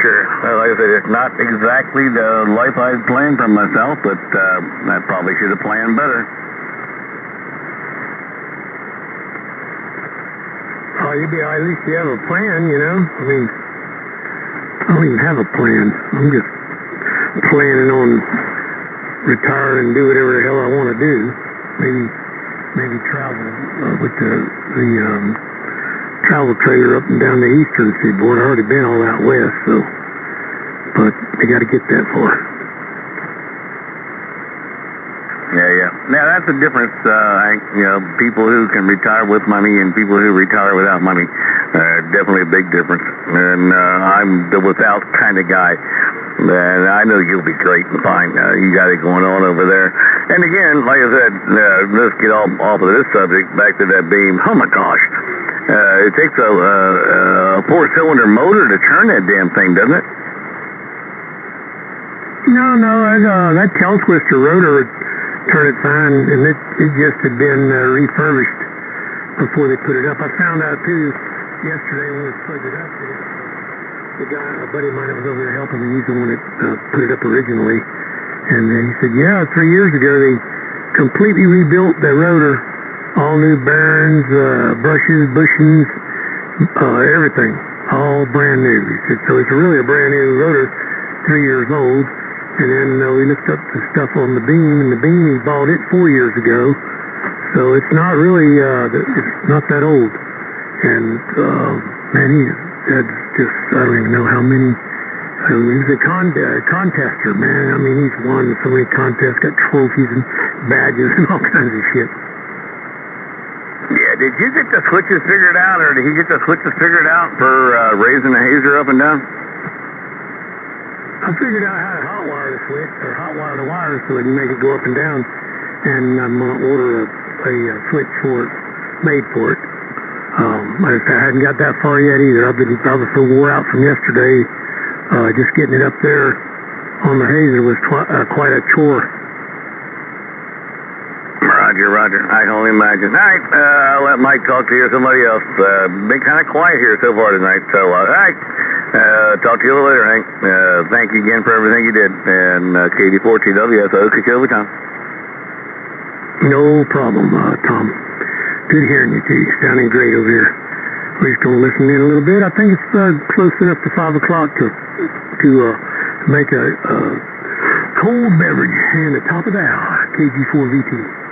sure. Like I said, it's not exactly the life I was planned for myself, but I probably should have planned better. Oh, at least you have a plan, you know? I mean, I don't even have a plan. I'm just planning on retiring and do whatever the hell I want to do. Maybe travel with the travel trailer up and down the eastern seaboard. I've already been all out west, so, but I got to get that far. Yeah. Now that's the difference, Hank. You know, people who can retire with money and people who retire without money. Definitely a big difference. And I'm the without kind of guy. And I know you'll be great and fine. You got it going on over there. And again, like I said, let's get off of this subject, back to that beam. Oh my gosh. It takes a four-cylinder motor to turn that damn thing, doesn't it? No, that tail twister rotor would turn it fine, and it just had been refurbished before they put it up. I found out too yesterday when we plugged it up that the guy, a buddy of mine that was over there helping me, he's the one that put it up originally, and he said, yeah, 3 years ago they completely rebuilt the rotor, all new bearings, brushes, bushings, everything, all brand new. He said, so it's really a brand new rotor, 3 years old. And then we looked up the stuff on the beam, and the beam, he bought it 4 years ago. So it's not really, it's not that old. And, man, he had just, I don't even know how many, he's a contester, man. I mean, he's won so many contests, got trophies and badges and all kinds of shit. Yeah, did you get the switches figured out, or did he get the switches figured out for raising the hazer up and down? I figured out how to hotwire the switch, or hotwire the wires so it can make it go up and down, and I'm going to order a switch for it, made for it. I hadn't got that far yet either. I was so wore out from yesterday. Just getting it up there on the hazer was quite a chore. Roger. I can only imagine. All right, I'll let Mike talk to you or somebody else. Been kind of quiet here so far tonight, so all right. Talk to you later, Hank. Thank you again for everything you did. And KD4TW, that's OK Tom. No problem, Tom. Good hearing you, too. You're sounding great over here. We're just going to listen in a little bit. I think it's close enough to 5 o'clock to make a cold beverage in the top of the hour. KG4VT.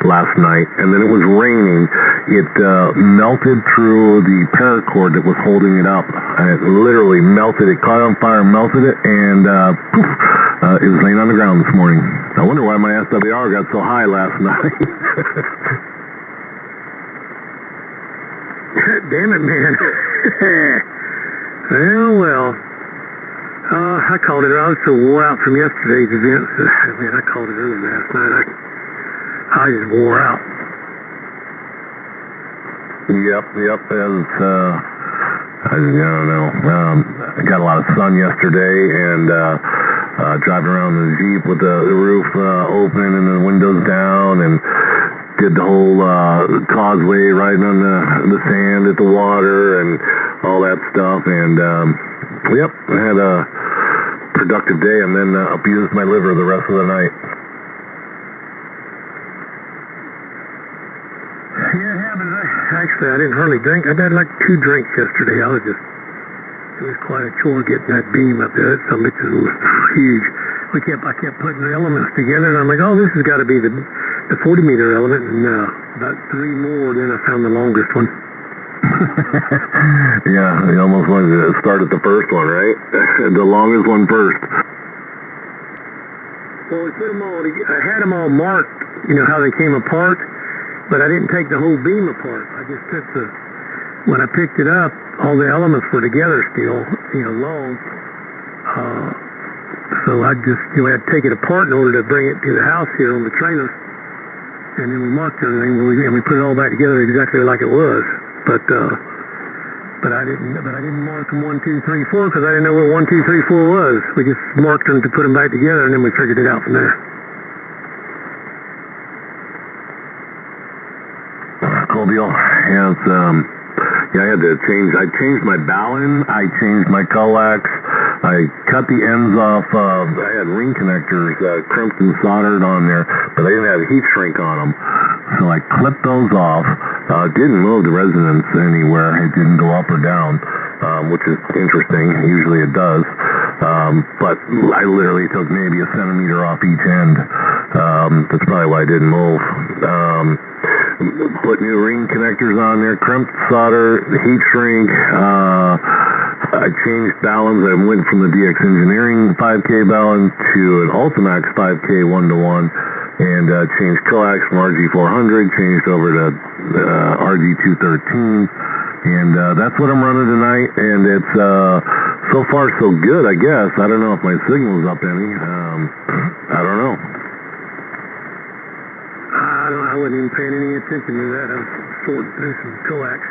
Last night, and then it was raining. It melted through the paracord that was holding it up. It literally melted. It caught on fire, melted it, and poof, it was laying on the ground this morning. I wonder why my SWR got so high last night. Damn it, man. Well. I called it. I was so wore out from yesterday's event. Man, I called it early last night. I just wore out. Yep. I don't know. I got a lot of sun yesterday, and driving around in the Jeep with the roof open and the windows down, and did the whole causeway riding on the sand at the water and all that stuff. And I had a productive day, and then abused my liver the rest of the night. Yeah, it happens. Actually, I didn't hardly drink. I had like 2 drinks yesterday. It was quite a chore getting that beam up there. That some bitches was huge. I kept putting the elements together, and I'm like, oh, this has got to be the 40-meter element. And about 3 more, then I found the longest one. Yeah, you almost wanted to start at the first one, right? The longest one first. Well, we put them all together. I had them all marked, you know, how they came apart, but I didn't take the whole beam apart. I just took when I picked it up, all the elements were together still, you know, long. So I just, had to take it apart in order to bring it to the house here on the trailer. and then we marked everything, and we put it all back together exactly like it was. But I didn't mark them 1, 2, 3, 4 because I didn't know what 1, 2, 3, 4 was. We just marked them to put them back together, and then we figured it out from there. Cool deal. Yeah, it's, I had to change. I changed my ballon. I changed my coax. I cut the ends off. I had ring connectors crimped and soldered on there, but they didn't have heat shrink on them. So I clipped those off. Didn't move the resonance anywhere. It didn't go up or down, which is interesting. Usually it does. But I literally took maybe a centimeter off each end. That's probably why I didn't move. Put new ring connectors on there, crimped solder, heat shrink. I changed ballons. I went from the DX Engineering 5K ballon to an Ultimax 5K 1-to-1, and changed coax from RG400, changed over to RG213, and that's what I'm running tonight, and it's so far so good, I guess. I don't know if my signal's up any. I don't know. I wasn't even paying any attention to that. I was sorting through some coax.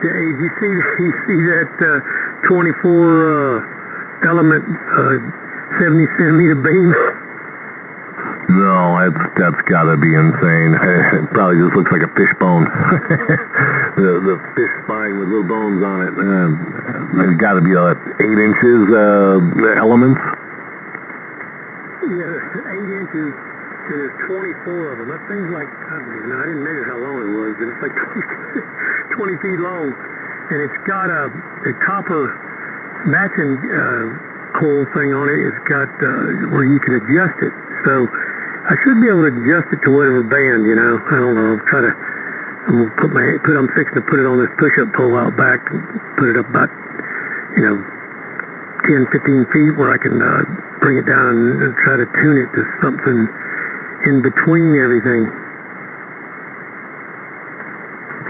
Hey, you see that 24 element 70 centimeter beam? No, that's got to be insane. It probably just looks like a fish bone. the fish spine with little bones on it. There's got to be 8 inches elements. Yeah, 8 inches. And there's 24 of them. That thing's like, I didn't measure how long it was, but it's like 20 feet long. And it's got a copper matching coil thing on it. It's got where you can adjust it. So I should be able to adjust it to whatever band, you know. I don't know. I'm fixing to put it on this push-up pole out back and put it up about, 10, 15 feet where I can bring it down and try to tune it to something in between everything.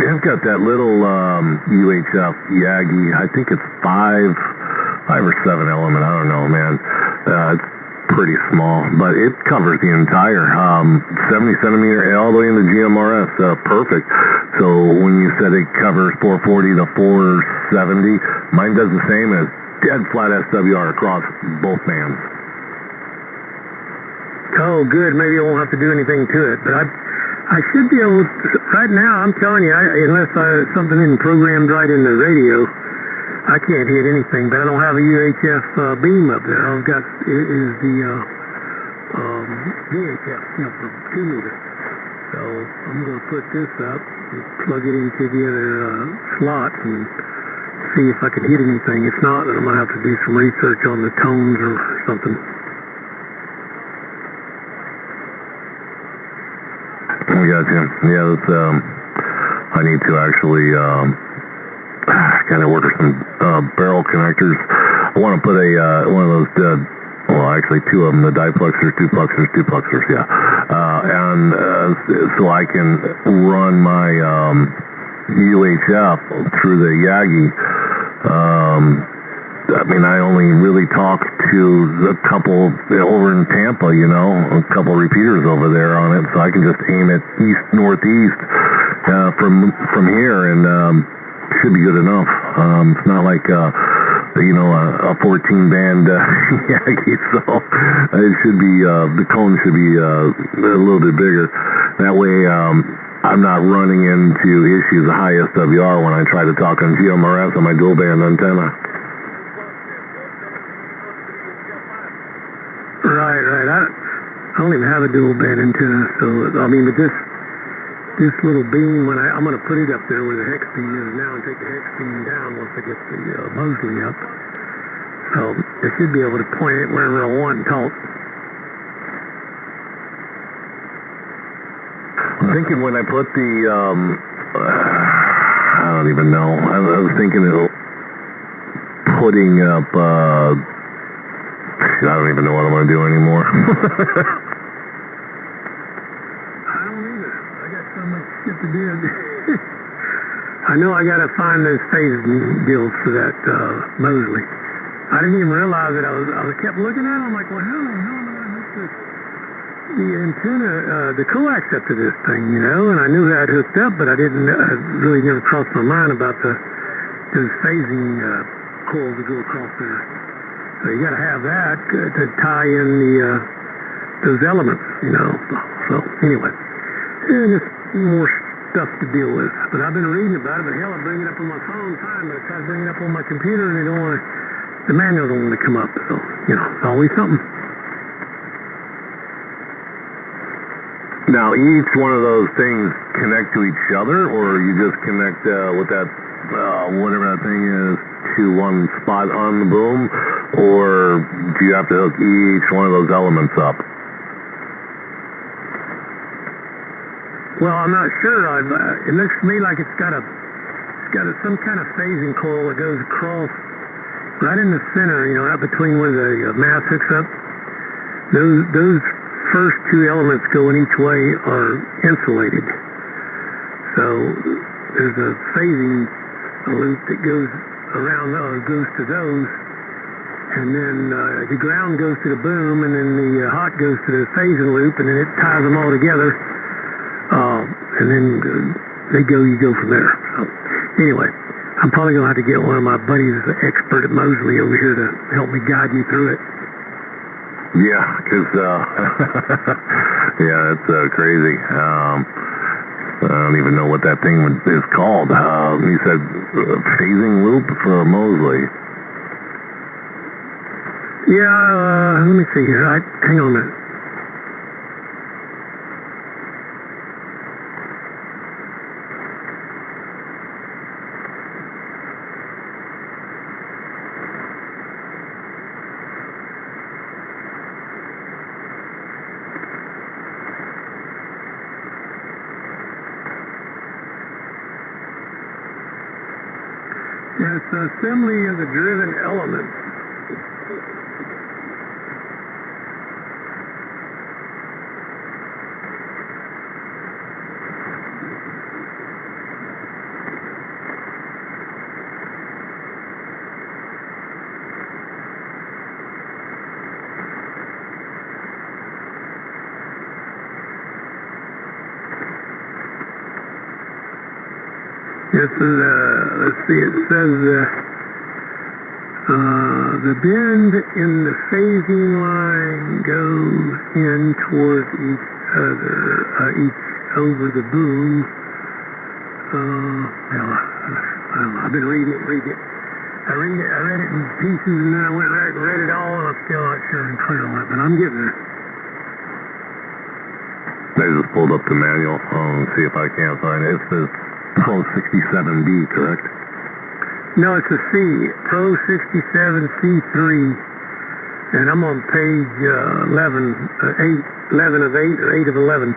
Yeah, I've got that little UHF Yagi. I think it's 5 or 7 element. I don't know, man. It's pretty small, but it covers the entire 70 centimeter all the way into GMRS. Perfect. So when you said it covers 440 to 470, mine does the same as dead flat SWR across both bands. Oh, good. Maybe I won't have to do anything to it. But I should be able to, right now, I'm telling you, unless something isn't programmed right in the radio, I can't hit anything. But I don't have a UHF beam up there. All I've got is the VHF, for 2 meter. So I'm going to put this up and plug it into the other slot and see if I can hit anything. If not, then I'm going to have to do some research on the tones or something. We got you. Yeah, that's, I need to actually kind of order some barrel connectors. I want to put one of those, actually 2 of them, the diplexers, duplexers, yeah. And so I can run my UHF through the Yagi. I only really talk to a couple over in Tampa, a couple repeaters over there on it, so I can just aim it east-northeast from here, and should be good enough. It's not like a 14-band Yagi, so it should be, the cone should be a little bit bigger. That way, I'm not running into issues of high SWR when I try to talk on GMRS on my dual-band antenna. Right. I don't even have a dual band antenna, so but this little beam, I'm going to put it up there where the hex beam is now and take the hex beam down once I get the Mosley up. So I should be able to point it wherever I want and talk. I'm thinking when I put the, I don't even know. I was thinking of putting up, I don't even know what I'm going to do anymore. I don't either. I got so much shit to do. I know I got to find those phase deals for that Mosley. I didn't even realize it. I kept looking at it. I'm like, well, how the hell am I going to hook this antenna, the coax up to this thing, you know, and I knew that hooked up, but I didn't really never crossed my mind about those phasing coils that go across there. So you got to have that to tie in those elements, you know. So anyway, just more stuff to deal with. But I've been reading about it, but hell, I bring it up on my phone fine, but I try to bring it up on my computer and they don't want to, the manual don't want to come up. So, you know, it's always something. Now, each one of those things connect to each other, or you just connect with that, whatever that thing is, to one spot on the boom, or do you have to hook each one of those elements up? Well, I'm not sure. It looks to me like it's got some kind of phasing coil that goes across right in the center, you know, right between where the mass hooks up. Those first two elements going each way are insulated. So there's a phasing loop that goes around those, goes to those, and then the ground goes to the boom, and then the hot goes to the phasing loop, and then it ties them all together. And then you go from there. So anyway, I'm probably going to have to get one of my buddies, the expert at Mosley, over here to help me guide me through it. Yeah, because, yeah, it's crazy. I don't even know what that thing is called. You said phasing loop for Mosley. Yeah, let me see here. Hang on a minute. It's the assembly of the driven element. Let's see, it says the bend in the phasing line goes in towards each other, over the boom. I've been reading it. I read it in pieces, and then I went back and read it all, and I'm still not sure and clear on it, but I'm getting there. I just pulled up the manual. See if I can find it. It says Pro 67D, correct? No, it's a C, Pro 67C3, and I'm on page 11 of 8, or 8 of 11.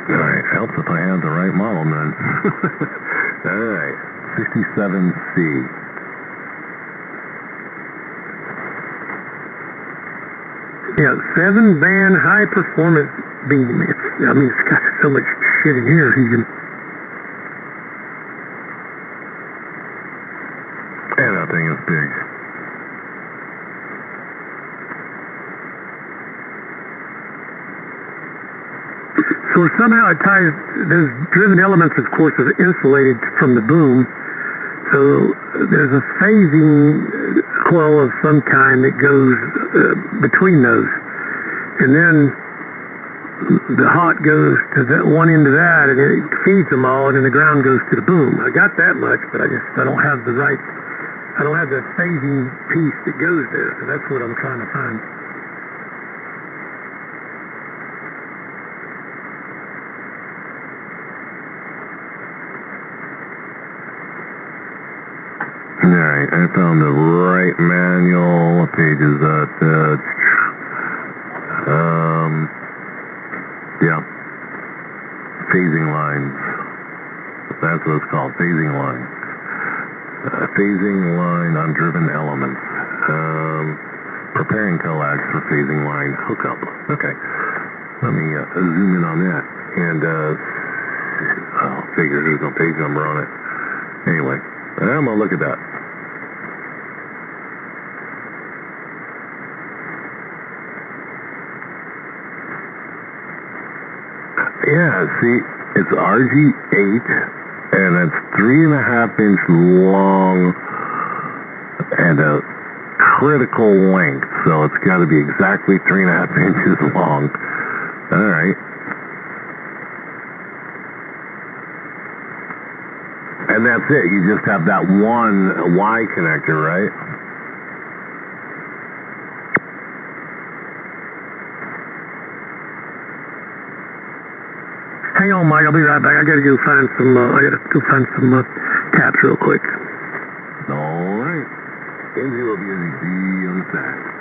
Alright, helps if I have the right model, man. Alright, 67C. Yeah, 7-band high-performance beam. It's got so much shit in here. You can... And that thing is big. So somehow it ties, those driven elements, of course, are insulated from the boom. So there's a phasing coil of some kind that goes between those. And then the hot goes to that one end of that, and it feeds them all, and then the ground goes to the boom. I got that much, but I don't have the phasing piece that goes there. So that's what I'm trying to find. Alright, I found the right manual. What page is that? Yeah. Phasing lines. That's what it's called, phasing line. Phasing line on driven elements. Preparing coax for phasing line hookup. Okay. Let me zoom in on that. And, I'll figure there's no page number on it. Anyway, I'm going to look at that. Yeah, see, it's RG8, and it's 3.5 inch long and a critical length, so it's got to be exactly 3.5 inches long. All right. And that's it. You just have that one Y connector, right? Hang on, Mike. I'll be right back. I gotta go find some taps real quick. All right. Enzy will be on the side.